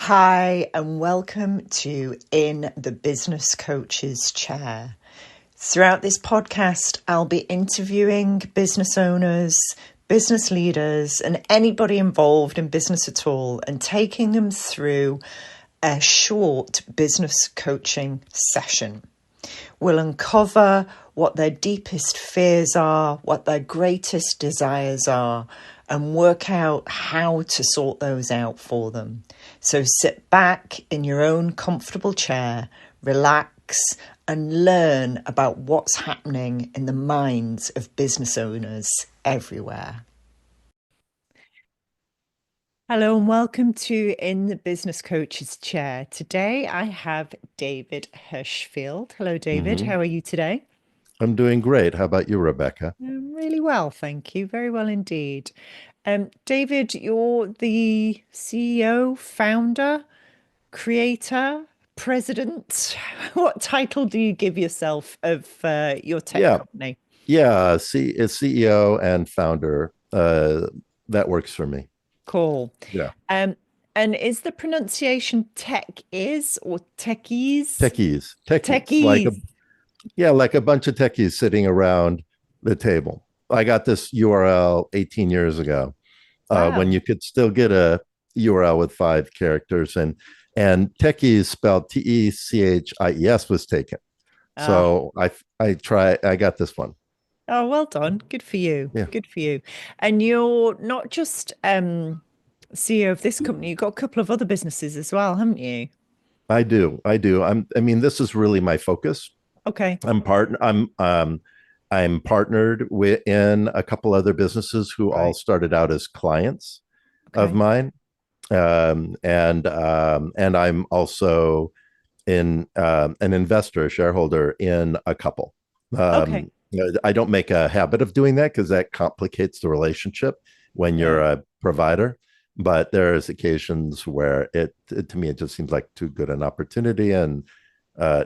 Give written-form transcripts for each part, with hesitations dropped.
Hi, and welcome to In the Business Coach's Chair. Throughout this podcast, I'll be interviewing business owners, business leaders, and anybody involved in business at all, and taking them through a short business coaching session. We'll uncover what their deepest fears are, what their greatest desires are, and work out how to sort those out for them. So sit back in your own comfortable chair, relax, and learn about what's happening in the minds of business owners everywhere. Hello and welcome to In the Business Coach's Chair. Today I have David Hirschfeld. Hello, David. How are you today? I'm doing great. How about you, Rebecca? Really well, thank you. Very well indeed. David, you're the CEO, founder, creator, president. What title do you give yourself of your tech Yeah, company? yeah. CEO and founder. That works for me. Cool. Yeah. And is the pronunciation Tekyz or Tekyz? Techies, Techies. like a bunch of techies sitting around the table. I got this URL 18 years ago, when Wow. you could still get a URL with 5 characters, and techies spelled Techies was taken. Ah, So I got this one. oh, well done. Good for you. Yeah. Good for you. And you're not just CEO of this company, you've got a couple of other businesses as well, haven't you? I do. I mean, this is really my focus. Okay. I'm partnered with in a couple other businesses who all Right. started out as clients of Okay. mine. And I'm also in an investor, a shareholder in a couple. Okay. I don't make a habit of doing that because that complicates the relationship when you're Yeah. a provider. But there's occasions where to me, it just seems like too good an opportunity, and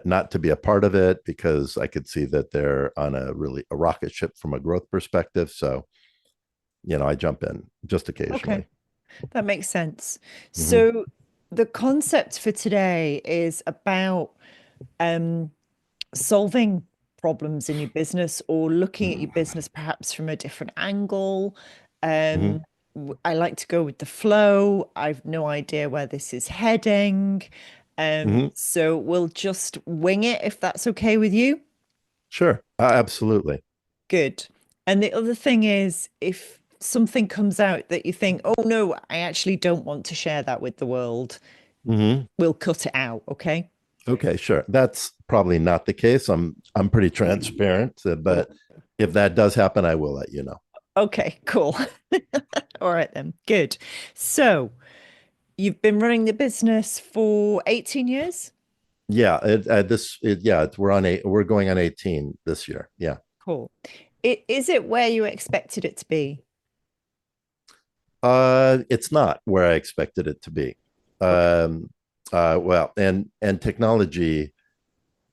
not to be a part of it because I could see that they're on a rocket ship from a growth perspective. So, I jump in just Okay. occasionally. That makes sense. Mm-hmm. So the concept for today is about um, solving problems in your business or looking at your business perhaps from a different angle. Mm-hmm. I like to go with the flow. I've no idea where this is heading. Mm-hmm. So we'll just wing it if that's okay with you. Sure. Absolutely. Good. And the other thing is, if something comes out that you think, oh no, I actually don't want to share that with the world, Mm-hmm. we'll cut it out. Okay. Okay, sure. That's probably not the case. I'm pretty transparent, Cool. but if that does happen, I will let you know. Okay, cool. All right then. Good. So you've been running the business for 18 years? Yeah, we're going on 18 this year. Yeah. Cool. Is it where you expected it to be? It's not where I expected it to be. Okay. Um, well, and technology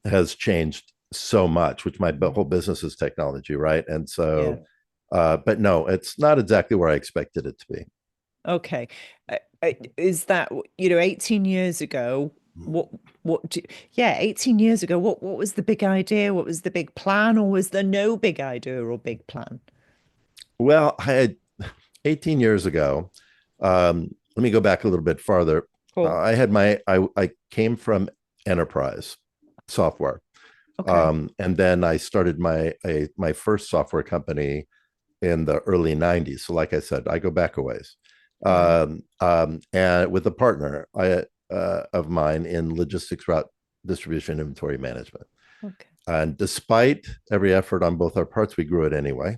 has changed so much, which my Mhm. whole business is technology, right? And Yeah. so, but no, it's not exactly where I expected it to be. Okay. Is that, 18 years ago, what what do, yeah, 18 years ago, what was the big idea? What was the big plan, or was there no big idea or big plan? Well, I had 18 years ago. Let me go back a little bit farther. Cool. I came from enterprise software, Okay. and then I started my first software company in the early 90s. So, like I said, I go back a ways, Right. and with a partner of mine in logistics, route distribution, inventory management. Okay. And despite every effort on both our parts, we grew it anyway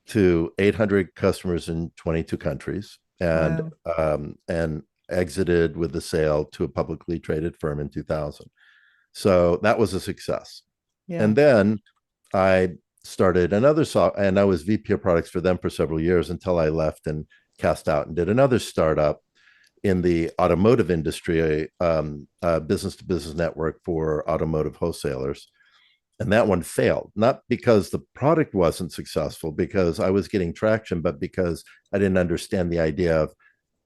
to 800 customers in 22 countries, Wow. and exited with the sale to a publicly traded firm in 2000. So that was a success. Yeah. And then I started another and I was VP of products for them for several years until I left and cast out and did another startup in the automotive industry, business to business network for automotive wholesalers. And that one failed, not because the product wasn't successful, because I was getting traction, but because I didn't understand the idea of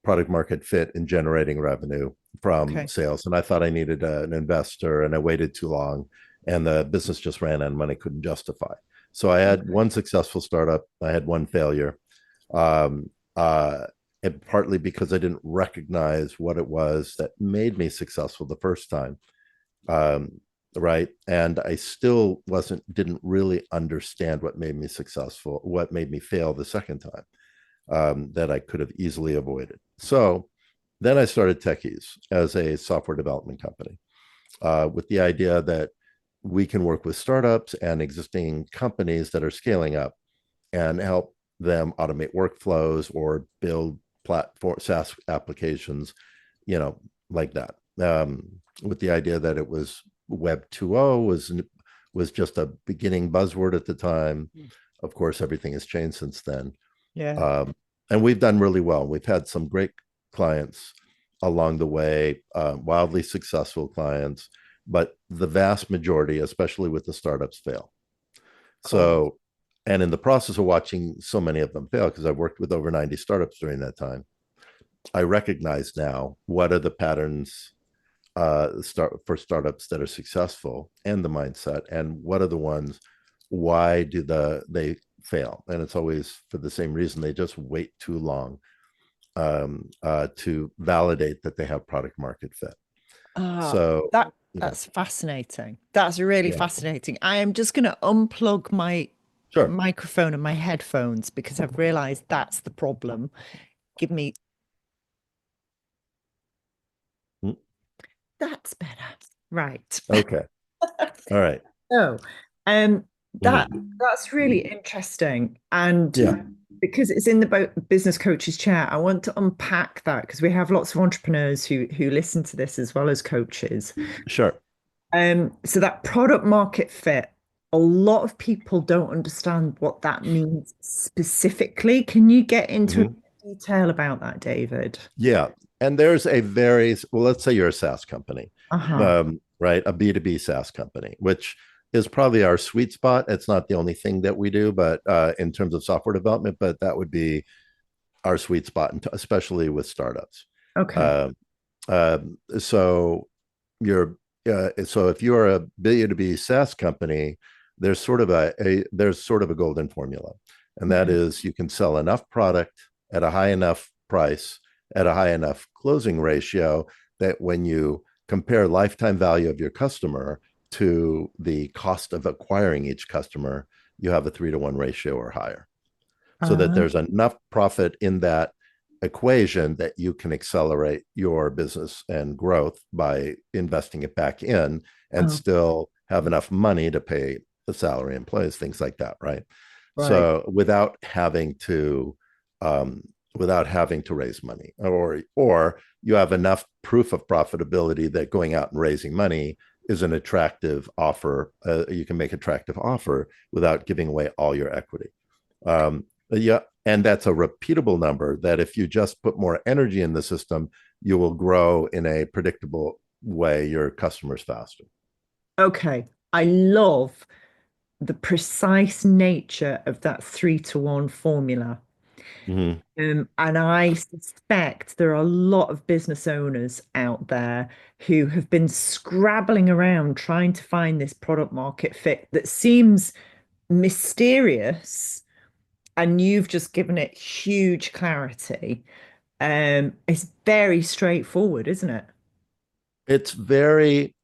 product market fit in generating revenue from Okay. sales, and I thought I needed an investor, and I waited too long, and the business just ran out of money, couldn't justify. So I had Okay. one successful startup, I had one failure, um, and partly because I didn't recognize what it was that made me successful the first time. Um, right. And I still didn't really understand what made me successful, what made me fail the second time, that I could have easily avoided. So then I started Tekyz as a software development company, with the idea that we can work with startups and existing companies that are scaling up and help them automate workflows or build platform SaaS applications, like that. With the idea that it was Web 2.0 was just a beginning buzzword at the time. Of course, everything has changed since then. Yeah. And we've done really well. We've had some great clients along the way, wildly successful clients, but the vast majority, especially with the startups, fail. God. So, and in the process of watching so many of them fail, because I've worked with over 90 startups during that time, I recognize now what are the patterns for startups that are successful and the mindset, and what are the ones, why do they fail? And it's always for the same reason. They just wait too long to validate that they have product market fit. Ah, So, that yeah, that's fascinating. That's really yeah, fascinating. I am just going to unplug my sure. microphone and my headphones because I've realized that's the problem. Give me Mm, that's better. Right. okay. All right. So, um, that Mhm. that's really interesting, and Yeah, because it's in the business coach's chair, I want to unpack that because we have lots of entrepreneurs who listen to this as well as coaches. sure. So that product market fit, a lot of people don't understand what that means specifically. Can you get into Mhm. detail about that, David? Yeah. And there's a very, well, let's say you're a SaaS company, Uh-huh. right? A B2B SaaS company, which is probably our sweet spot. It's not the only thing that we do, but in terms of software development, but that would be our sweet spot, especially with startups. Okay. Um, so so if you're a B2B SaaS company, there's sort of a golden formula, and that Okay. is you can sell enough product at a high enough price at a high enough closing ratio that when you compare lifetime value of your customer to the cost of acquiring each customer, you have a 3-to-1 ratio or higher, so that Uh, there's enough profit in that equation that you can accelerate your business and growth by investing it back in and oh, still have enough money to pay the salary employees, things like that, right? right. So um, without having to raise money, or you have enough proof of profitability that going out and raising money is an attractive offer. You can make attractive offer without giving away all your equity. Yeah, and that's a repeatable number that if you just put more energy in the system, you will grow in a predictable way your customers faster. Okay. I love the precise nature of that 3-to-1 formula. Mm-hmm. And I suspect there are a lot of business owners out there who have been scrabbling around trying to find this product market fit that seems mysterious, and you've just given it huge clarity. It's very straightforward, isn't it? It's very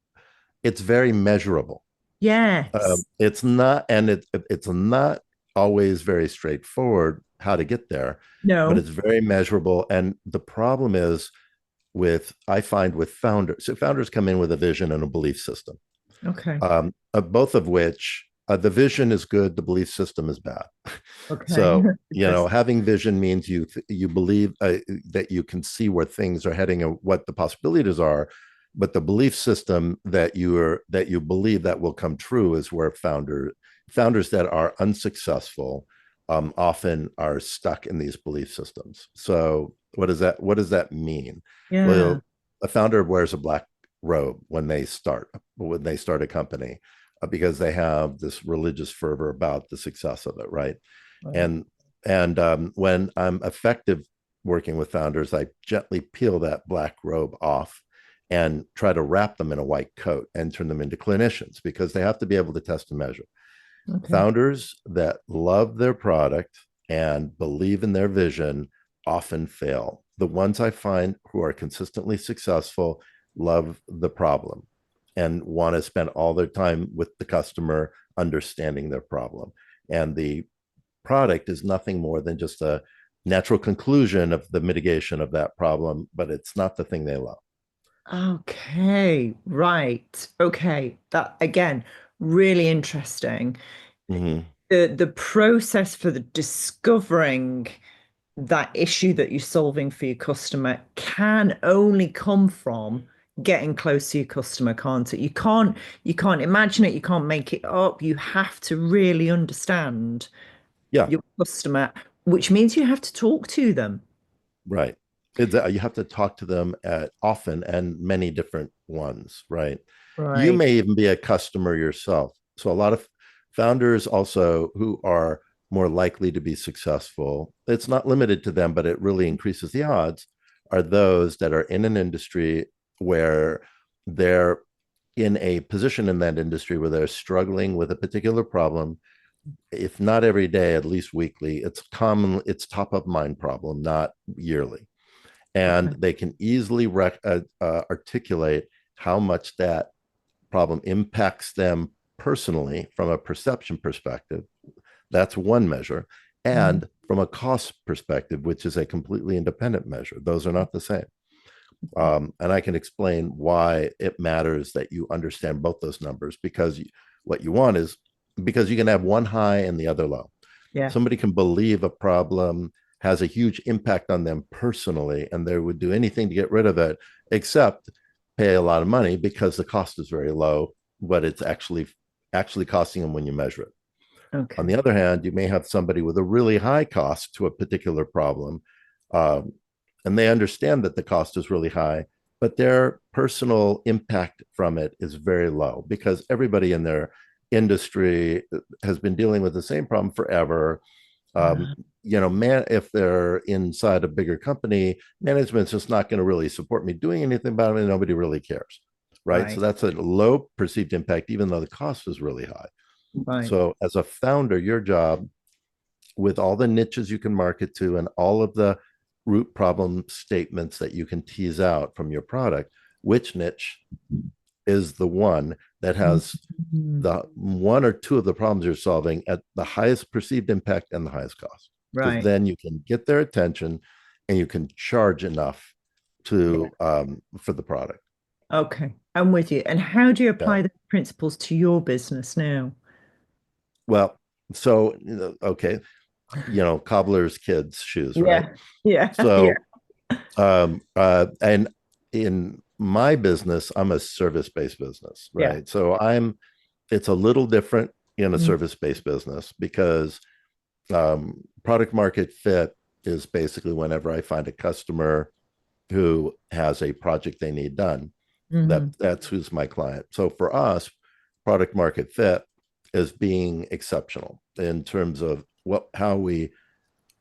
it's very measurable. Yes. It's not always very straightforward how to get there, but No. it's very measurable. And the problem is I find with founders, so founders come in with a vision and a belief system, Okay. both of which the vision is good, the belief system is bad. Okay. So, Interesting. having vision means you believe that you can see where things are heading and what the possibilities are, but the belief system that you believe that will come true is where founders that are unsuccessful often are stuck in these belief systems. So, what does that mean? Yeah. Well, a founder wears a black robe when they start a company, because they have this religious fervor about the success of it, right? Right. And when I'm effective working with founders, I gently peel that black robe off, and try to wrap them in a white coat and turn them into clinicians because they have to be able to test and measure. Okay. Founders that love their product and believe in their vision often fail. The ones I find who are consistently successful love the problem and want to spend all their time with the customer understanding their problem. And the product is nothing more than just a natural conclusion of the mitigation of that problem, but it's not the thing they love. Okay, right. Okay. That again, really interesting. Mm-hmm. The process for the discovering that issue that you're solving for your customer can only come from getting close to your customer, can't it? You can't imagine it, you can't make it up. You have to really understand Yeah, your customer, which means you have to talk to them. right. You have to talk to them at often and many different ones, right? You Right. may even be a customer yourself. So a lot of founders also who are more likely to be successful, it's not limited to them, but it really increases the odds, are those that are in an industry where they're in a position in that industry where they're struggling with a particular problem, if not every day, at least weekly. It's top of mind problem, not yearly. And Okay. they can easily articulate how much that problem impacts them personally from a perception perspective. That's one measure. Mhm. And from a cost perspective, which is a completely independent measure, those are not the same. And I can explain why it matters that you understand both those numbers because what you want is because you can have one high and the other low. Yeah. Somebody can believe a problem has a huge impact on them personally, and they would do anything to get rid of it except pay a lot of money because the cost is very low, but it's actually costing them when you measure it. On Okay. the other hand, you may have somebody with a really high cost to a particular problem, um, and they understand that the cost is really high, but their personal impact from it is very low because everybody in their industry has been dealing with the same problem forever. um, Uh, if they're inside a bigger company, management's just not going to really support me doing anything about it, and nobody really cares, right? So right. that's a low perceived impact, even though the cost is really high. Right. So as a founder, your job with all the niches you can market to and all of the root problem statements that you can tease out from your product, which niche is the one that has Mhm. the one or two of the problems you're solving at the highest perceived impact and the highest cost. Because Right. then you can get their attention and you can charge enough Yeah. to for the product. Okay. I'm with you. And how do you Yeah. apply the principles to your business now? Well, so okay, cobbler's kids' shoes, right? Yeah. Yeah. Yeah. So and in my business, I'm a service-based business, Yeah. right? So it's a little different in a Mm. service-based business because product market fit is basically whenever I find a customer who has a project they need done, Mhm. that's who's my client. So for us, product market fit is being exceptional in terms of how we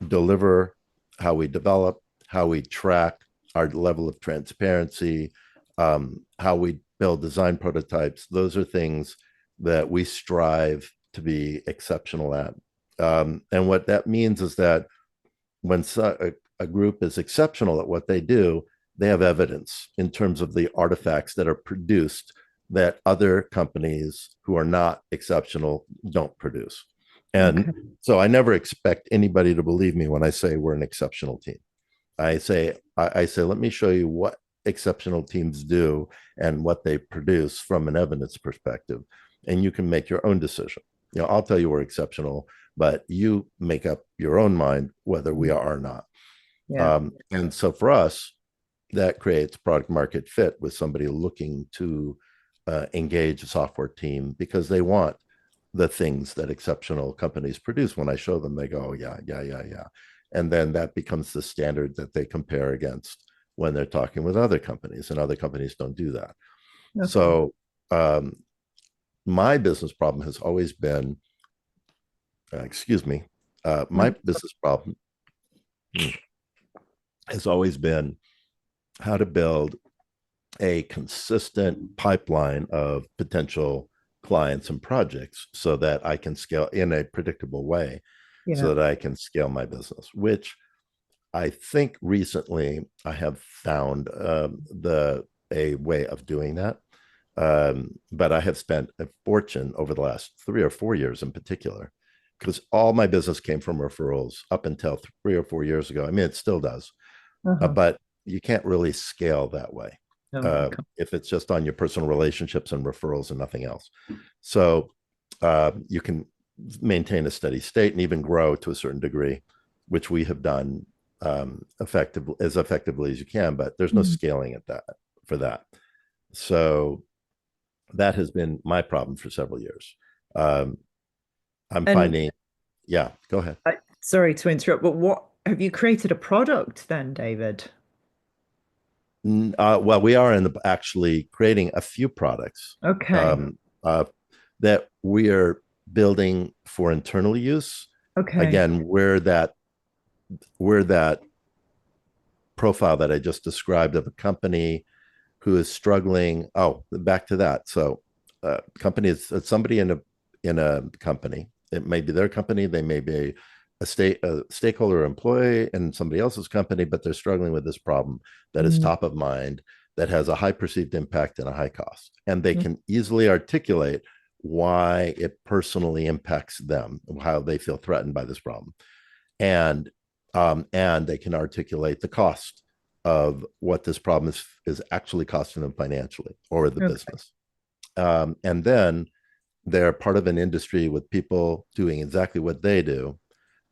deliver, how we develop, how we track our level of transparency, how we build design prototypes. Those are things that we strive to be exceptional at. And what that means is that when a group is exceptional at what they do, they have evidence in terms of the artifacts that are produced that other companies who are not exceptional don't produce. Okay. And so I never expect anybody to believe me when I say we're an exceptional team. I say, let me show you what exceptional teams do and what they produce from an evidence perspective, and you can make your own decision. I'll tell you we're exceptional, but you make up your own mind whether we are or not. Yeah. And so for us, that creates product market fit with somebody looking to engage a software team because they want the things that exceptional companies produce. When I show them, they go, oh, yeah, yeah, yeah, yeah. And then that becomes the standard that they compare against when they're talking with other companies, and other companies don't do that. Okay. So um, my business problem has always been, excuse me, my Mm. business problem has always been how to build a consistent pipeline of potential clients and projects so that I can scale in a predictable way, Yeah. so that I can scale my business, which I think recently I have found the a way of doing that. But I have spent a fortune over the last 3 or 4 years in particular, because all my business came from referrals up until 3 or 4 years ago. I mean, it still does, Uh-huh. but you can't really scale that way No, you can't. if it's just on your personal relationships and referrals and nothing else. So you can maintain a steady state and even grow to a certain degree, which we have done effectively as you can, but there's no Mm. scaling at that for that. So that has been my problem for several years. Um, I'm And finding, yeah, go ahead. sorry to interrupt, but what have you created a product then, David? Well, we are actually creating a few products Okay. um, uh, that we are building for internal use. Okay. Again, we're that profile that I just described of a company who is struggling. Oh, back to that. So, company is somebody in a company. It may be their company. They may be a stakeholder or employee in somebody else's company, but they're struggling with this problem that is Mm. top of mind, that has a high perceived impact and a high cost, and they can easily articulate why it personally impacts them, how they feel threatened by this problem, and and they can articulate the cost of what this problem is actually costing them financially or the Okay. business. And then they're part of an industry with people doing exactly what they do,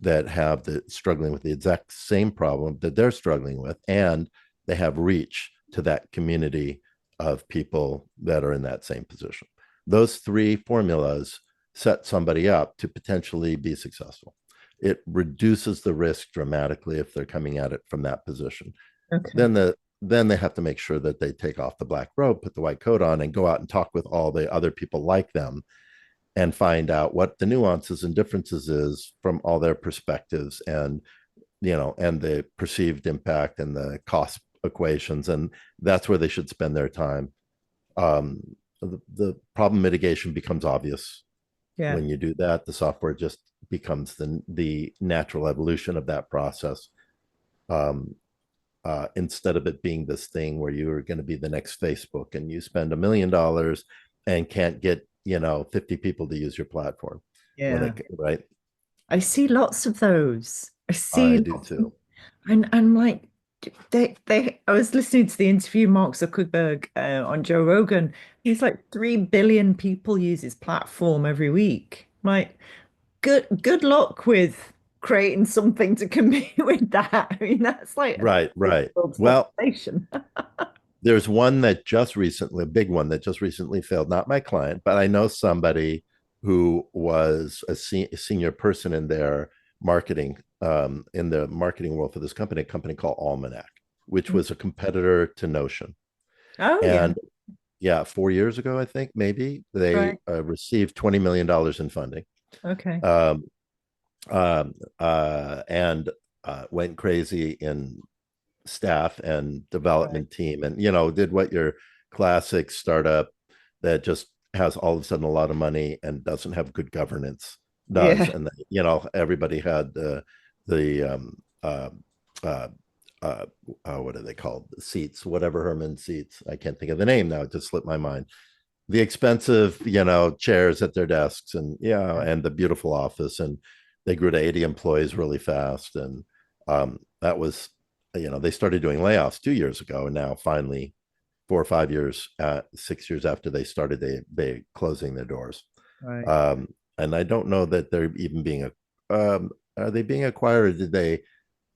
that have the struggling with the exact same problem that they're struggling with, and they have reach to that community of people that are in that same position. Those three formulas set somebody up to potentially be successful. It reduces the risk dramatically if they're coming at it from that position. Okay. Then they have to make sure that they take off the black robe, put the white coat on, and go out and talk with all the other people like them, and find out what the nuances and differences is from all their perspectives, and and the perceived impact and the cost equations. And that's where they should spend their time. um, the problem mitigation becomes obvious Yeah. when you do that. The software just becomes the natural evolution of that process, um, instead of it being this thing where you're going to be the next Facebook and you spend $1 million and can't get 50 people to use your platform when Yeah. they right. I see lots of those. I I see do lots of, too. and I'm like, I was listening to the interview Mark Zuckerberg on Joe Rogan. He's like 3 billion people use his platform every week. Like, good luck with creating something to compete with that. I mean, that's like a Right. world's Well, population. there's one that just recently, a big one that just recently failed, not my client, but I know somebody who was a senior person in their marketing, in the marketing world for this company, a company called Almanac, which was a competitor to Notion. Oh yeah, And yeah, 4 years ago, I think maybe they right. received $20 million in funding, Okay. um, and went crazy in staff and Right. development team, and did what your classic startup that just has all of a sudden a lot of money and doesn't have good governance does. Yeah. And everybody had the uh, uh, what are they called, seats, whatever, Herman seats, I can't think of the name now, it just slipped my mind. The expensive chairs at their desks, and and the beautiful office, and they grew to 80 employees really fast. And that was, they started doing layoffs 2 years ago, and now finally 4 or 5 years, 6 years after they started, they closing their doors. Right. And I don't know that they're even being are they being acquired, or did they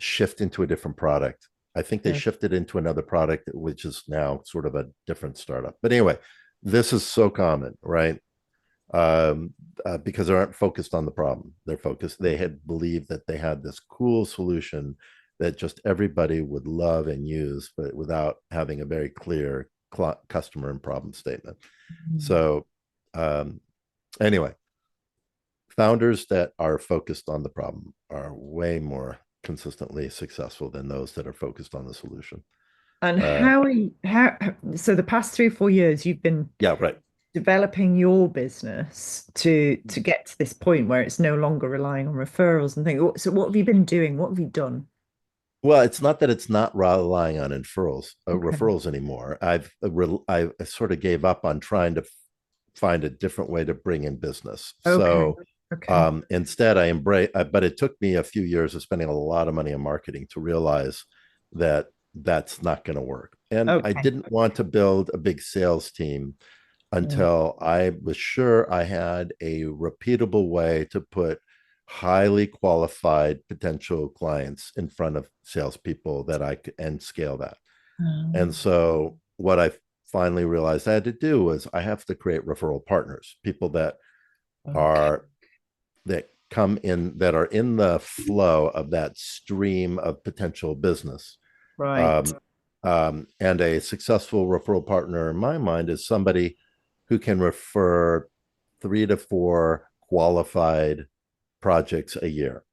shift into a different product? I think they Yeah. shifted into another product, which is now sort of a different startup. But anyway, this is so common, right? Because they aren't focused on the problem. They're focused. They had believed that they had this cool solution that just everybody would love and use, but without having a very clear customer and problem statement. Mhm. So, anyway, founders that are focused on the problem are way more consistently successful than those that are focused on the solution. And so the past 3 or 4 years you've been Yeah, right. developing your business to get to this point where it's no longer relying on referrals and things. So what have you been doing? What have you done? Well, it's not that it's not relying on Okay. referrals anymore. I sort of gave up on trying to find a different way to bring in business. Okay. So Okay. instead, I embrace. But it took me a few years of spending a lot of money on marketing to realize that that's not going to work. And I Okay. didn't want to build a big sales team Mm. until I was sure I had a repeatable way to put highly qualified potential clients in front of salespeople that I could and scale that. And Um, so what I finally realized I had to do was I have to create referral partners, people okay. are that come in that are in the flow of that stream of potential business. Right. Um, and a successful referral partner in my mind is somebody who can refer 3 to 4 qualified projects a year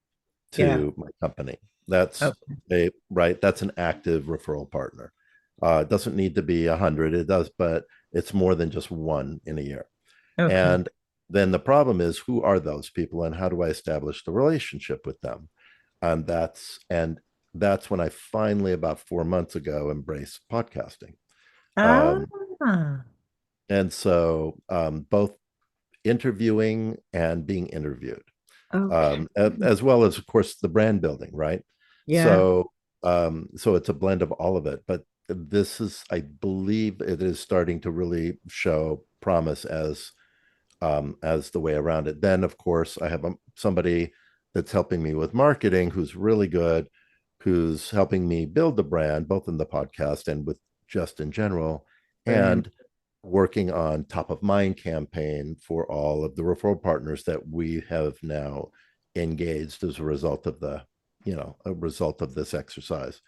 Yeah. to my company. That's Okay. that's an active referral partner. It doesn't need to be 100. It does, but it's more than just one in a year. Okay. And then the problem is, who are those people and how do I establish the relationship with them? And that's when I finally, about 4 months ago, embraced podcasting. Ah. Um, and so both interviewing and being interviewed, Okay. as well as, of course, the brand building, right? Yeah. So it's a blend of all of it. But this is, I believe, it is starting to really show promise as the way around it. Then, of course, I have somebody that's helping me with marketing who's really good, who's helping me build the brand, both in the podcast and with just in general, Brilliant. and working on top of mind campaign for all of the referral partners that we have now engaged as a result of a result of this exercise,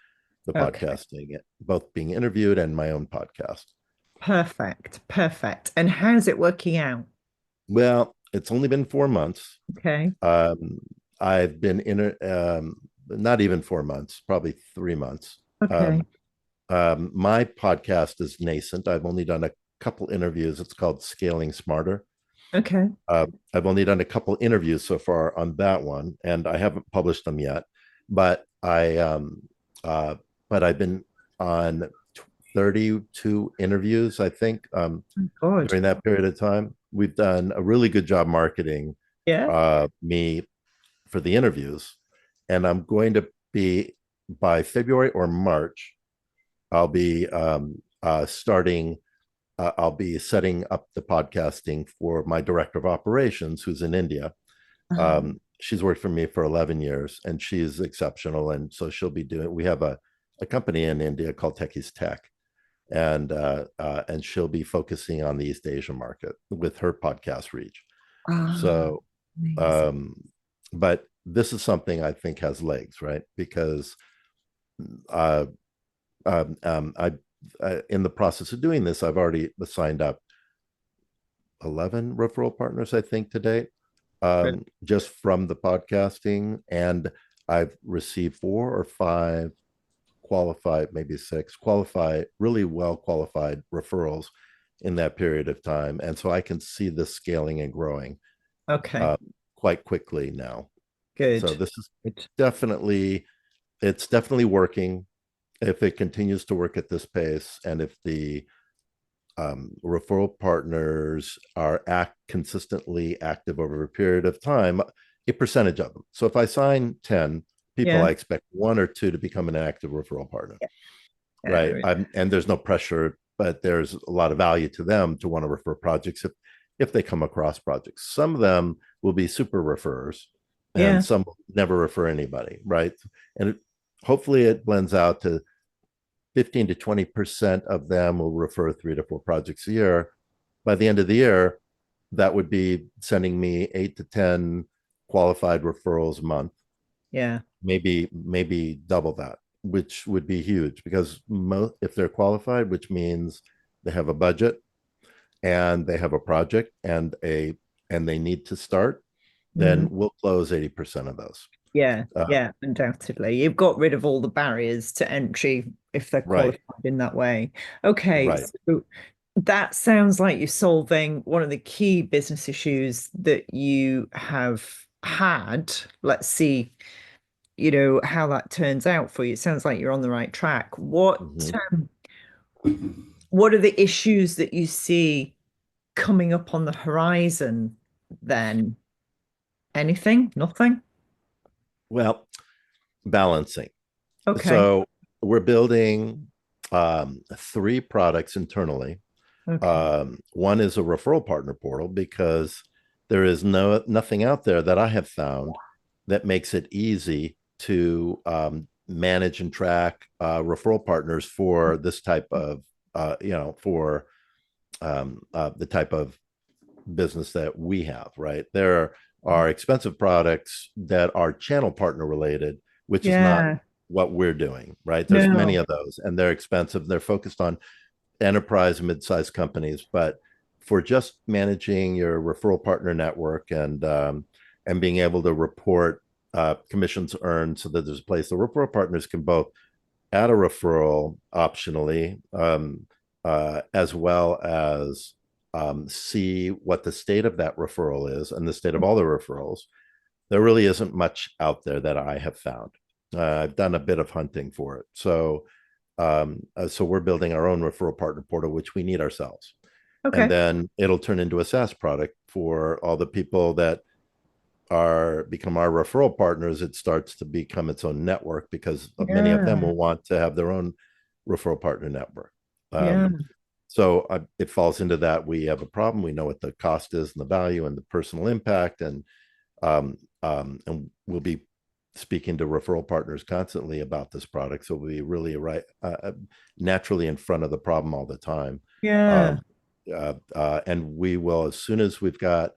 the Okay. podcasting, both being interviewed and my own podcast. Perfect. Perfect. And how's it working out? Well, it's only been 4 months. Okay. Um, I've been in not even 4 months, probably 3 months. Okay. Um, my podcast is nascent. I've only done a couple interviews. It's called Scaling Smarter. Okay. I've only done a couple interviews so far on that one, and I haven't published them yet. But uh, I've been on 32 interviews, I think, Good. during that period of time. We've done a really good job marketing Yeah. me for the interviews, and I'm going to be, by February or March, I'll be starting. I'll be setting up the podcasting for my director of operations, who's in India. She's worked for me for 11 years, and she's exceptional. And so she'll be doing. We have a company in India called Tekyz Tech, and she'll be focusing on the East Asia market with her podcast reach. Ah, So, amazing. um, but this is something I think has legs, right? Because uh, I in the process of doing this, I've already signed up 11 referral partners, I think, to date, just from the podcasting. And I've received 4 or 5 qualified, maybe 6 qualified, really well qualified referrals in that period of time. And so I can see this scaling and growing Okay. uh, quite quickly now. So Good. this is Good. definitely, it's definitely working. If it continues to work at this pace, and if the referral partners are consistently active over a period of time, a percentage of them. So if I sign 10 people, Yeah. I expect 1 or 2 to become an active referral partner, right? Yeah. And there's no pressure, but there's a lot of value to them to want to refer projects if they come across projects. Some of them will be super referrers, and Yeah. some will never refer anybody, right? And hopefully it blends out to 15 to 20% of them will refer 3 to 4 projects a year. By the end of the year, that would be sending me 8 to 10 qualified referrals a month, Yeah. maybe double that, which would be huge, because if they're qualified, which means they have a budget and they have a project and they need to start, then Mm. we'll close 80% of those. Yeah, Uh, yeah, undoubtedly. You've got rid of all the barriers to entry if they're right, qualified in that way. Okay, right. so that sounds like you're solving one of the key business issues that you have had. Let's see, how that turns out for you. It sounds like you're on the right track. Mhm. What are the issues that you see coming up on the horizon then? Anything? Nothing? Well, balancing. Okay. So we're building three products internally. Okay. One is a referral partner portal because there is nothing out there that I have found that makes it easy to manage and track referral partners for this type of for the type of business that we have. Right, there are expensive products that are channel partner related, which is not Yeah. what we're doing. Right, there's many No. of those, and they're expensive. They're focused on enterprise mid-sized companies, but for just managing your referral partner network and being able to report commissions earned so that there's a place the referral partners can both add a referral optionally, as well as see what the state of that referral is and the state of all the referrals. There really isn't much out there that I have found. I've done a bit of hunting for it. So we're building our own referral partner portal, which we need ourselves. And Okay. then it'll turn into a SaaS product for all the people that are become our referral partners. It starts to become its own network because many of them Yeah. will want to have their own referral partner network. Yeah. So it falls into that. We have a problem. We know what the cost is and the value and the personal impact, and we'll be speaking to referral partners constantly about this product. So we'll be really naturally in front of the problem all the time. Yeah. Um, and we will, as soon as we've got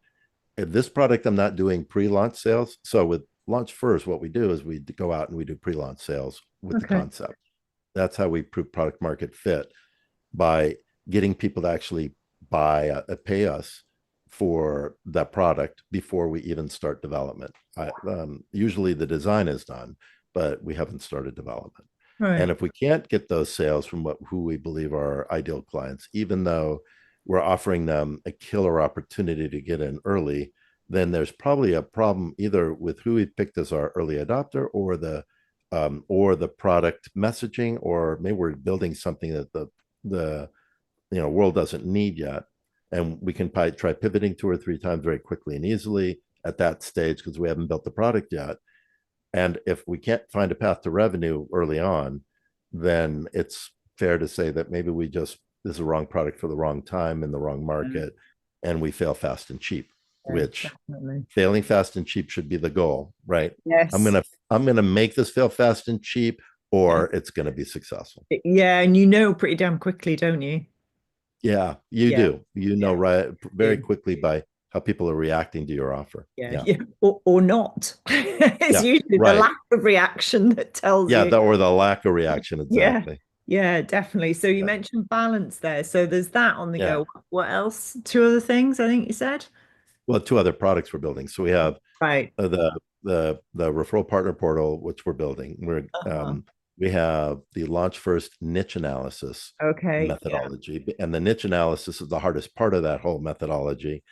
this product, I'm not doing pre-launch sales. So with launch first, what we do is we go out and we do pre-launch sales with the Okay. concept. That's how we prove product market fit, by getting people to actually pay us for that product before we even start development. Usually the design is done, but we haven't started development. And Right. if we can't get those sales from who we believe are ideal clients, even though we're offering them a killer opportunity to get in early, then there's probably a problem either with who we picked as our early adopter, or the product messaging, or maybe we're building something that the world doesn't need yet, and we can try pivoting 2 or 3 times very quickly and easily at that stage because we haven't built the product yet. And if we can't find a path to revenue early on, then it's fair to say that maybe this is the wrong product for the wrong time in the wrong Yeah. market, and we fail fast and cheap, Yeah, which definitely. failing fast and cheap should be the goal, right? i'm Yes. gonna i'm gonna make this fail fast and cheap, or it's going to be successful. Yeah, and pretty damn quickly, don't you? Yeah, you Yeah. do. Yeah. Right, very Do. quickly by how people are reacting to your offer. Yeah. Yeah. Yeah. Or not. It's Yeah. usually the Right. lack of reaction that tells Yeah. you. Or the lack of reaction. Yeah. Exactly. Yeah, definitely. So you Yeah. mentioned balance there. So there's that on the Yeah. go. What else? Two other things, I think you said. Well, two other products we're building. So we have Right. the referral partner portal, which we're building. Uh-huh. We have the launch first niche analysis Okay. Yeah. methodology, and the niche analysis is the hardest part of that whole methodology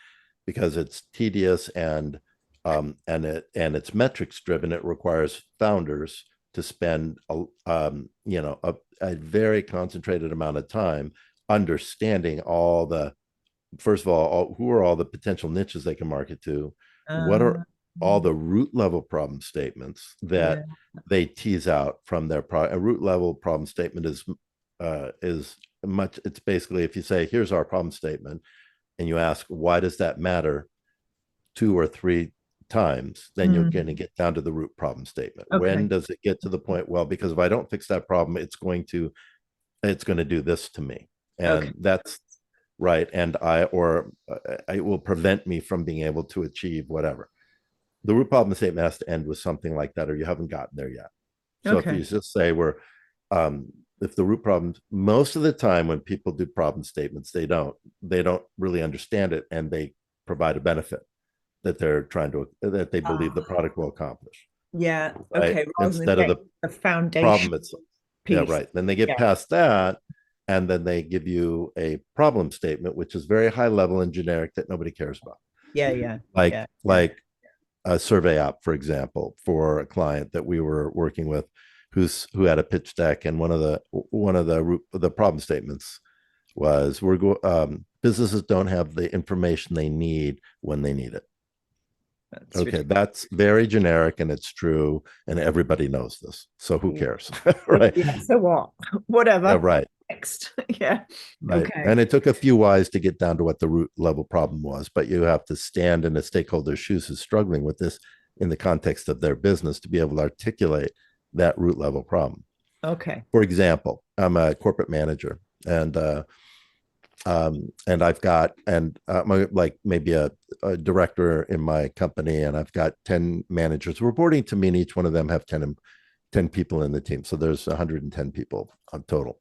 because it's tedious and it's metrics driven. It requires founders to spend a very concentrated amount of time understanding all the first of all, who are all the potential niches they can market to? What are Uh, all the root level problem statements yeah. that they tease out from their product? A root level problem statement is much. It's basically if you say, "Here's our problem statement," and you ask, "Why does that matter?" 2 or 3 times, then you're going to Mm. get down to the root problem statement. Okay. When does it get to the point? Well, because if I don't fix that problem, it's going to do this to me, Okay. and that's right. And it will prevent me from being able to achieve whatever. The root problem statement has to end with something like that, or you haven't gotten there yet. So if you Okay. just say if the root problems, most of the time when people do problem statements, they don't really understand it, and they provide a benefit that they believe the Ah, product will accomplish. Yeah. right? Okay. Rather than Instead of the getting the foundation problem itself. Yeah, piece. right. Then they get Yeah. past that, and then they give you a problem statement, which is very high level and generic that nobody cares about. Yeah. Yeah. Like Yeah. Yeah. like a survey app, for example, for a client that we were working with, who had a pitch deck, and one of the problem statements was businesses don't have the information they need when they need it. That's Okay, ridiculous. that's very generic and it's true, and everybody knows this. So who cares? Right? Yeah. So what? Yeah, Whatever. right. Next. Yeah. Right. Okay. And it took a few whys to get down to what the root level problem was, but you have to stand in a stakeholder's shoes who's struggling with this in the context of their business to be able to articulate that root level problem. Okay. For example, I'm a corporate manager, and I've got like maybe a director in my company, and I've got 10 managers reporting to me, and each one of them have 10 people in the team. So there's 110 people on total.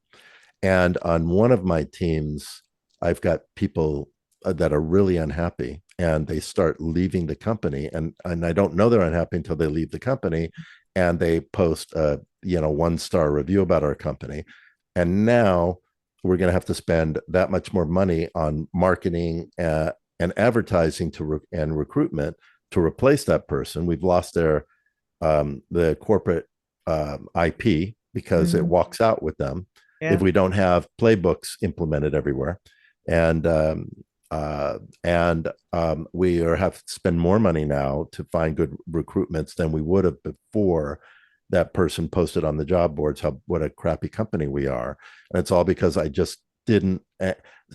And on one of my teams, I've got people that are really unhappy, and they start leaving the company, and I don't know they're unhappy until they leave the company, and they post a 1-star review about our company. And now we're going to have to spend that much more money on marketing and advertising and recruitment to replace that person. We've lost the corporate IP because it Mhm. walks out with them if Yeah. we don't have playbooks implemented everywhere. And we have to spend more money now to find good recruitments than we would have before that person posted on the job boards what a crappy company we are. And it's all because I just didn't,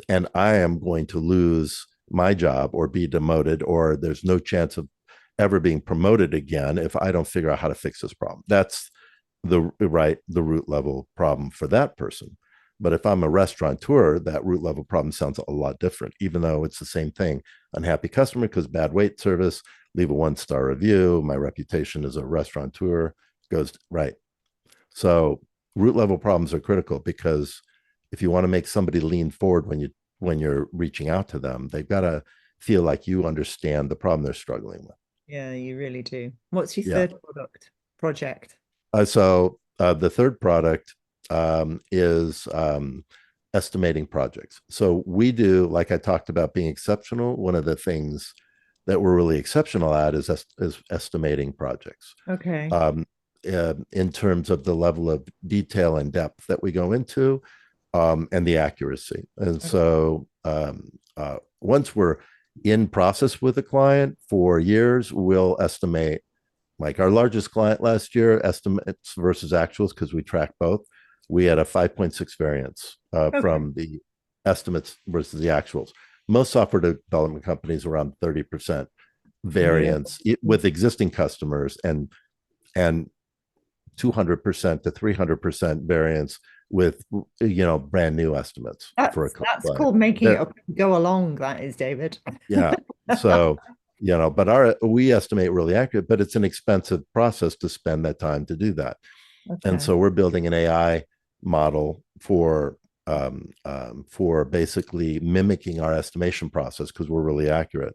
and I am going to lose my job or be demoted, or there's no chance of ever being promoted again if I don't figure out how to fix this problem. That's the root level problem for that person. But if I'm a restaurateur, that root level problem sounds a lot different, even though it's the same thing. Unhappy customer because bad wait service, leave a 1-star review. My reputation as a restaurateur goes right. So root level problems are critical, because if you want to make somebody lean forward when you're reaching out to them, they've got to feel like you understand the problem they're struggling with. Yeah, you really do. What's your Yeah. third project? So the third product is estimating projects. So we do, like I talked about being exceptional. One of the things that we're really exceptional at is estimating projects. Okay. In terms of the level of detail and depth that we go into, and the accuracy. And Okay. so once we're in process with a client for years, we'll estimate, like our largest client last year, estimates versus actuals, because we track both. We had a 5.6 variance Okay. from the estimates versus the actuals. Most software development companies around 30% Really? variance with existing customers, and 200% to 300% variance with brand new estimates for a That's client. called making it That up as you go along, that is, David. Yeah. So but we estimate really accurate, but it's an expensive process to spend that time to do that. And Okay. so we're building an AI model for basically mimicking our estimation process, because we're really accurate.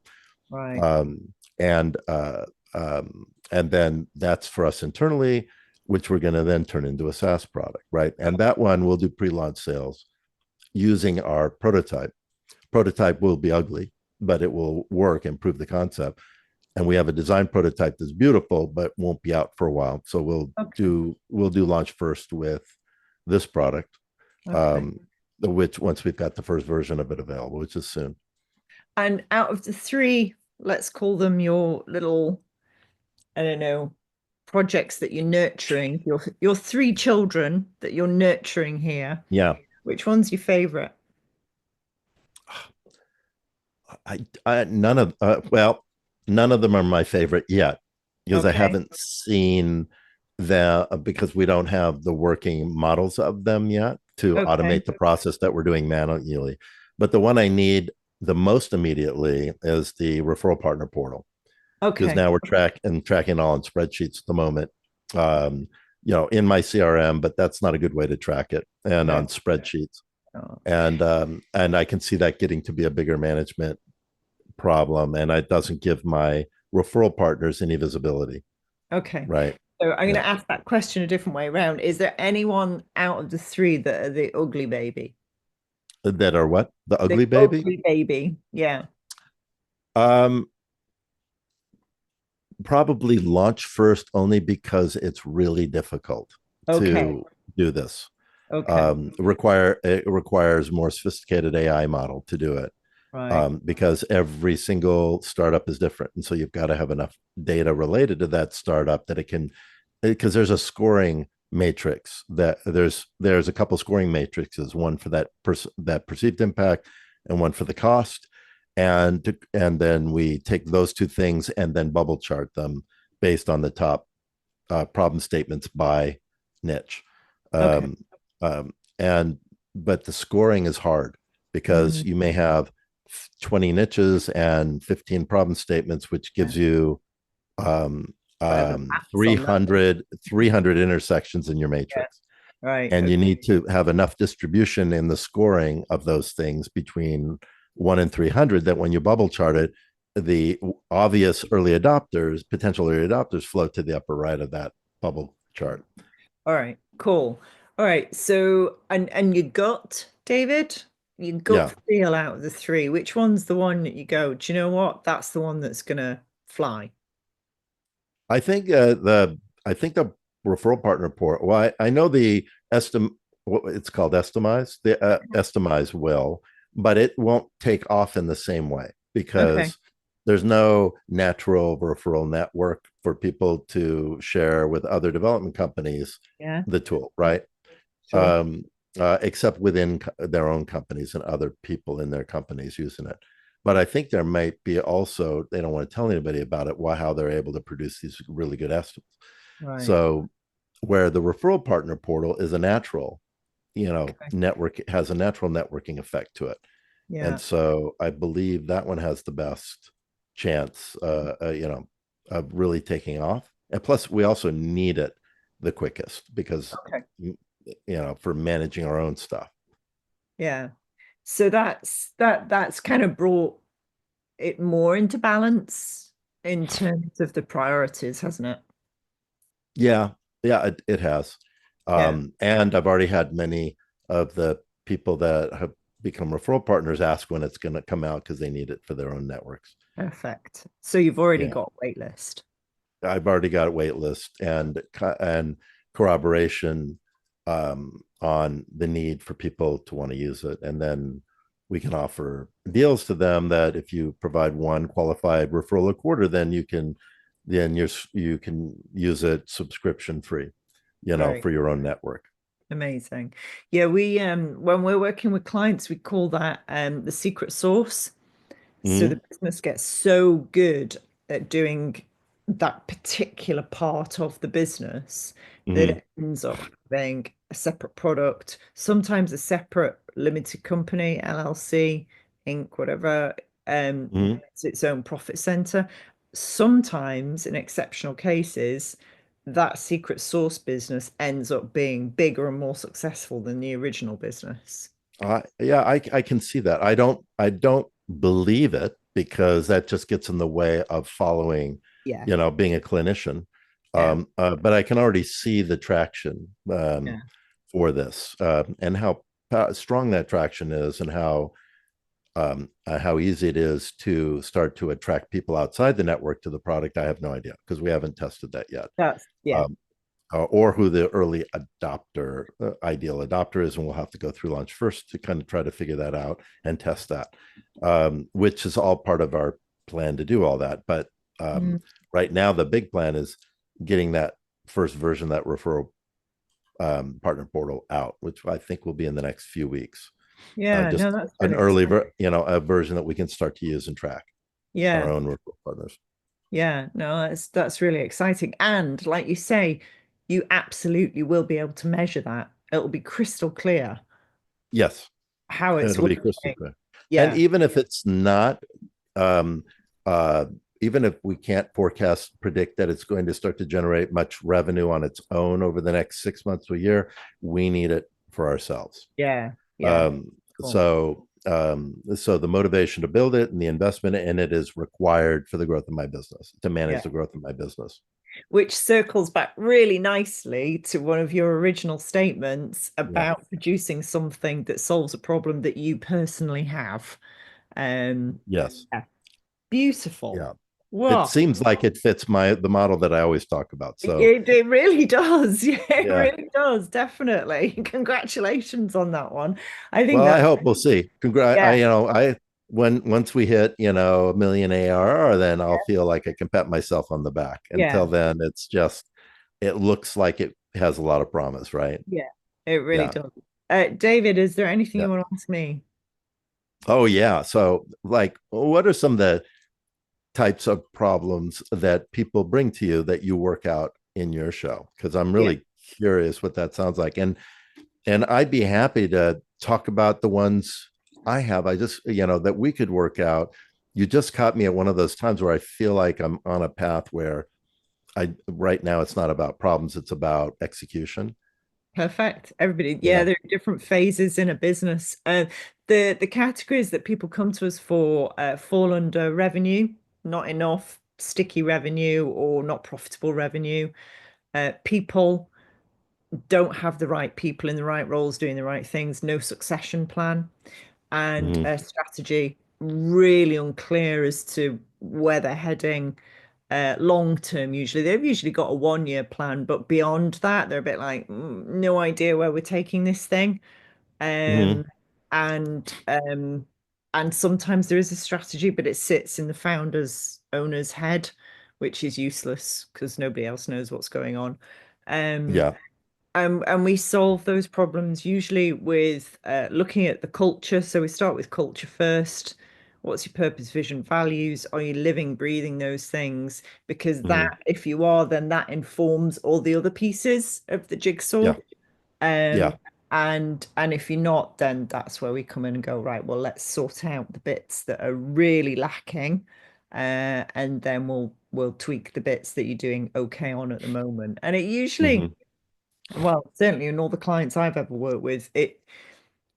Right. um, and uh, and then that's for us internally, which we're going to then turn into a SaaS product, right? And that one will do pre-launch sales using our prototype. Prototype will be ugly, but it will work and prove the concept. And we have a design prototype that's beautiful, but won't be out for a while. So Okay. we'll do launch first with this product, Okay. um, which once we've got the first version of it available, which is soon. And out of the three, let's call them your little, I don't know, projects that you're nurturing, your three children that you're nurturing here, Yeah, which one's your favorite? I none of well, none of them are my favorite yet, because I Okay. haven't seen the because we don't have the working models of them yet to Okay. automate the process that we're doing manually. But the one I need the most immediately is the referral partner portal, because Okay. now we're tracking all in spreadsheets at the moment. Um, in my CRM, but that's not a good way to track it, and No. on spreadsheets. Oh. And I can see that getting to be a bigger management problem, and it doesn't give my referral partners any visibility. Okay. right? So I'm going Yeah. to ask that question a different way around. Is there anyone out of the three that are the ugly baby? That are what? The The ugly baby? ugly baby. Yeah. Um, Probably launch first only because it's really difficult Okay. to do this. Okay. It requires more sophisticated AI model to do it, Right. because every single startup is different, and so you've got to have enough data related to that startup that it can, because there's a scoring matrix, that there's a couple scoring matrices, one for that perceived impact and one for the cost, and then we take those two things and then bubble chart them based on the top problem statements by niche. Okay. Um, and but the scoring is hard because Mm, you may have 20 niches and 15 problem statements, which yeah. gives you um, Whatever maths on that. 300 intersections in your Yeah. matrix. Right. And you Okay. need to have enough distribution in the scoring of those things between 1 and 300 that when you bubble chart it, the obvious early adopters, potential early adopters, float to the upper right of that bubble chart. All right. Cool. All right. So, and your gut, David, your gut Yeah. feel out of the three, which one's the one that you go, do you know what? That's the one that's gonna fly. I think the referral partner port. Well, I know the what it's called estimize. The estimize will, but it won't take off in the same way Okay. because there's no natural referral network for people to share with other development companies Yeah. the tool, right? Sure. um, Except within their own companies and other people in their companies using it. But I think there might be also, they don't want to tell anybody about it, why, how they're able to produce these really good estimates. Right. So where the referral partner portal is a natural, Okay. network, has a natural networking effect to it. And Yeah. so I believe that one has the best chance, of really taking off. And plus, we also need it the quickest because, Okay. for managing our own stuff. Yeah. So that's kind of brought it more into balance in terms of the priorities, hasn't it? Yeah, yeah, it has. Yeah. And I've already had many of the people that have become referral partners ask when it's going to come out because they need it for their own networks. Perfect. So you've already Yeah, got wait list. I've already got a wait list and corroboration on the need for people to want to use it, and then we can offer deals to them that if you provide one qualified referral a quarter, then you can use it subscription free, Right. for your own network. Amazing. Yeah, we when we're working with clients, we call that the secret sauce. So the Mm-hmm. business gets so good at doing that particular part of the business that Mm-hmm. it ends up being a separate product, sometimes a separate limited company, LLC, Inc., whatever, Mm-hmm. it's its own profit center. Sometimes, in exceptional cases, that secret source business ends up being bigger and more successful than the original business. Yeah, I can see that. I don't believe it because that just gets in the way of following, Yeah, being a clinician. yeah, But I can already see the traction yeah. for this, and how strong that traction is, and how easy it is to start to attract people outside the network to the product. I have no idea because we haven't tested that yet. That's yeah. Um, or who the early adopter, ideal adopter is, and we'll have to go through launch first to kind of try to figure that out and test that, which is all part of our plan to do all that. But Mm. right now, the big plan is getting that first version, that referral partner portal out, which I think will be in the next few weeks. Yeah, Just no, that's an really early, exciting. a version that we can start to use and track our Yeah, own referral partners. yeah, no, that's really exciting. And like you say, you absolutely will be able to measure that. It'll be crystal clear Yes, how it's it'll be crystal working. clear. And Yeah, even if it's not, um, uh, even if we can't predict that it's going to start to generate much revenue on its own over the next 6 months to a year, we need it for ourselves. yeah, yeah. Um, Cool. so the motivation to build it and the investment in it is required for the growth of my business, to manage Yeah. the growth of my business. which circles back really nicely to one of your original statements Yeah. about producing something that solves a problem that you personally have. Yes. Yeah, beautiful. Yeah. It Wow. seems like it fits the model that I always talk about. So It really does. Yeah, it yeah. really does. Definitely. Congratulations on that one. I think Well, I that, hope we'll see. I, yeah, when once we hit, 1 million ARR, then I'll feel like I can pat myself on the back. yeah, Until then, it looks like it has a lot of promise, right? yeah, it really Yeah. does. David, is there anything Yeah. you want to ask me? Oh yeah. So like what are some of the types of problems that people bring to you that you work out in your show? Because I'm Yeah, really curious what that sounds like. And I'd be happy to talk about the ones I have. I just, that we could work out. You just caught me at one of those times where I feel like I'm on a path where right now it's not about problems, it's about execution. perfect. Everybody, yeah, Yeah. there are different phases in a business. The categories that people come to us for fall under revenue, not enough, sticky revenue, or not profitable revenue. People don't have the right people in the right roles doing the right things, no succession plan, and Mm-hmm. a strategy really unclear as to where they're heading long term. Usually they've usually got a 1 year plan, but beyond that they're a bit like no idea where we're taking this thing. Mm-hmm. um and um and sometimes there is a strategy, but it sits in the founder's owner's head, which is useless because nobody else knows what's going on. um Yeah. and we solve those problems usually with looking at the culture. So we start with culture first. What's your purpose, vision, values? Are you living, breathing those things? Because Mm-hmm. that, if you are, then that informs all the other pieces of the jigsaw. Yeah. Um, Yeah. and if you're not, then that's where we come in and go, right, well, let's sort out the bits that are really lacking. And then we'll tweak the bits that you're doing okay on at the moment. And it usually, Mm-hmm. well, certainly in all the clients I've ever worked with, it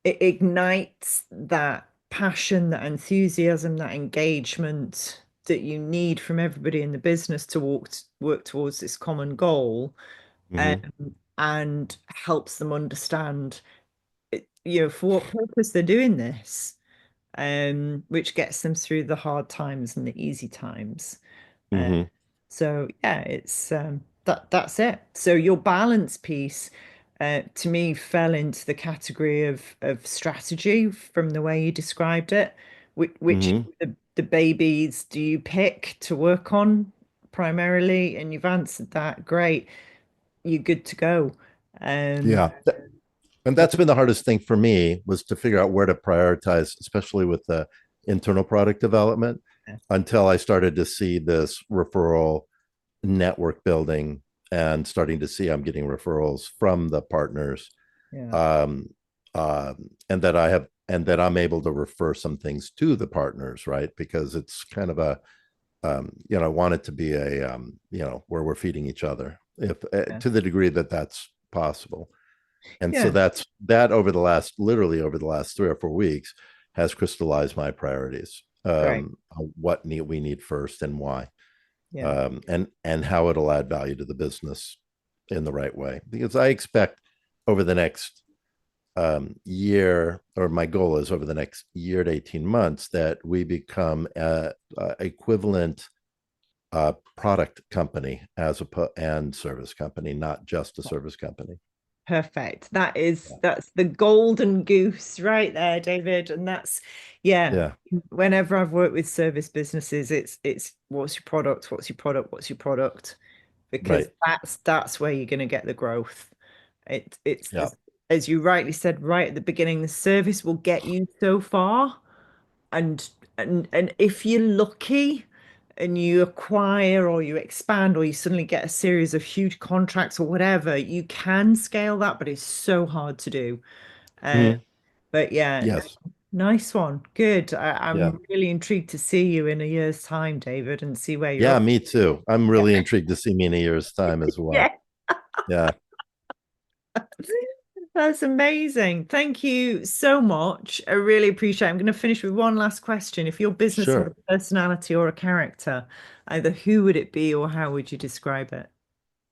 ignites that passion, that enthusiasm, that engagement that you need from everybody in the business to work towards this common goal, um, Mm-hmm. and helps them understand, for what purpose they're doing this, which gets them through the hard times and the easy times. Uh, Mm-hmm. so yeah, it's that's it. So your balance piece, to me, fell into the category of strategy from the way you described it. Which Mm-hmm. the babies do you pick to work on primarily? And you've answered that. Great, you're good to go. Um, Yeah. And that's been the hardest thing for me, was to figure out where to prioritize, especially with the internal product development, until I started to see this referral network building and starting to see I'm getting referrals from the partners. yeah, um, and that I'm able to refer some things to the partners, right? Because it's kind of I want it to be where we're feeding each other, if yeah, to the degree that that's possible. And so yeah, that literally over the last 3 or 4 weeks has crystallized my priorities. great. What we need first and why, Yeah, and how it'll add value to the business in the right way. Because I expect over the next year, or my goal is over the next year to 18 months, that we become a equivalent product company and service company, not just a service company. perfect. Yeah. That's the golden goose right there, David. And that's, yeah. Yeah. Whenever I've worked with service businesses, it's what's your product? What's your product? What's your product? Because Right. that's where you're going to get the growth. It's Yeah. as you rightly said right at the beginning, the service will get you so far, and and if you're lucky and you acquire or you expand or you suddenly get a series of huge contracts or whatever, you can scale that, but it's so hard to do. Uh, Mhm. but yeah, Yes. nice one. Good. Yeah. I'm really intrigued to see you in a year's time, David, and see where you're Yeah. up. Me too. I'm really intrigued to see me in a year's time as well. Yeah. Yeah. That's amazing. Thank you so much. I really appreciate it. I'm going to finish with one last question. If your business had Sure. a personality or a character, either who would it be or how would you describe it?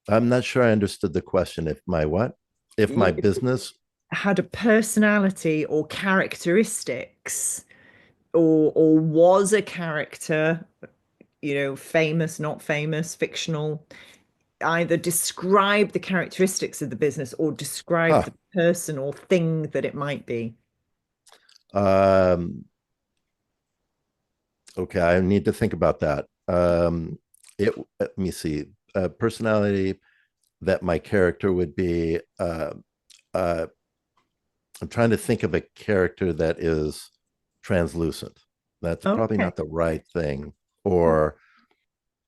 I'm not sure I understood the question. If my what? If my If it business, had a personality or characteristics, or was a character, famous, not famous, fictional, either describe the characteristics of the business or describe huh? the person or thing that it might be. Um, okay, I need to think about that. Let me see. Personality that my character would be. Uh, I'm trying to think of a character that is translucent. That's probably Okay. not the right thing. Or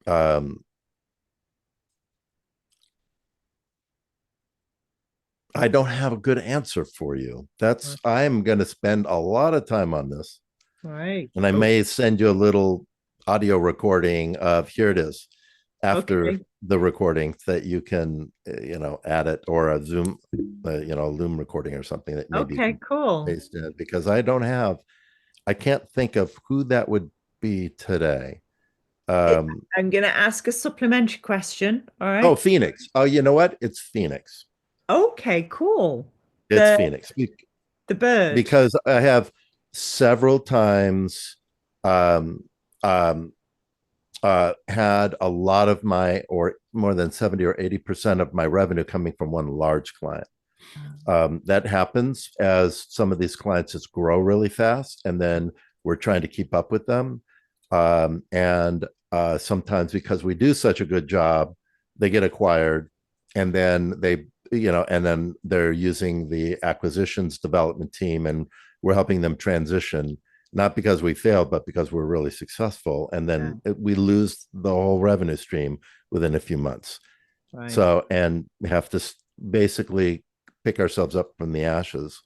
um, I don't have a good answer for you. I'm going to spend a lot of time on this. Right. And I Oh, may send you a little audio recording of here it is after okay. the recording that you can, add it, or a Zoom, a Loom recording or something that maybe you Okay, can cool. paste in, because I can't think of who that would be today. It, Um, I'm going to ask a supplementary question. All oh, right. Phoenix. Oh, you know what? It's Phoenix. Okay, cool. It's The Phoenix the bird. because I have several times um, um, had a lot of my, or more than 70 or 80% of my revenue coming from one large client. That happens as some of these clients just grow really fast, and then we're trying to keep up with them. And sometimes because we do such a good job, they get acquired, and then and then they're using the acquisitions development team, and we're helping them transition, not because we failed, but because we're really successful. And Yeah, then we lose the whole revenue stream within a few months. right. So, and we have to basically pick ourselves up from the ashes.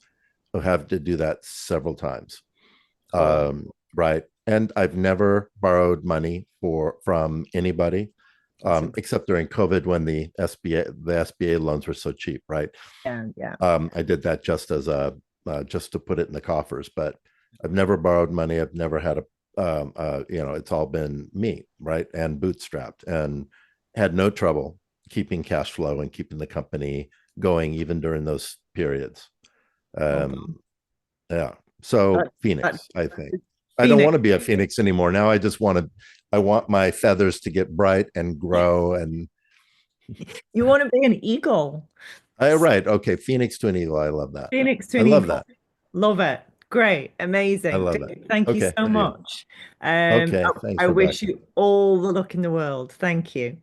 We'll have to do that several times. Cool. Right. And I've never borrowed money from anybody, That's a except during COVID when the SBA loans were so cheap, right? yeah, yeah. I did that just to put it in the coffers, but I've never borrowed money. I've never had it's all been me, right, and bootstrapped, and had no trouble keeping cash flow and keeping the company going even during those periods. Well Um, done. yeah. So That Phoenix, I think. I don't want Phoenix. to be a Phoenix anymore. Now I want my feathers to get bright and grow. And You want to be an eagle. right. Okay. Phoenix to an eagle. I love that. Phoenix to I an love eagle. that. Love it. Great. I Amazing. love that. Dude, thank you Okay. so much. Okay. I Thanks, wish Rebecca. you all the luck in the world. Thank you.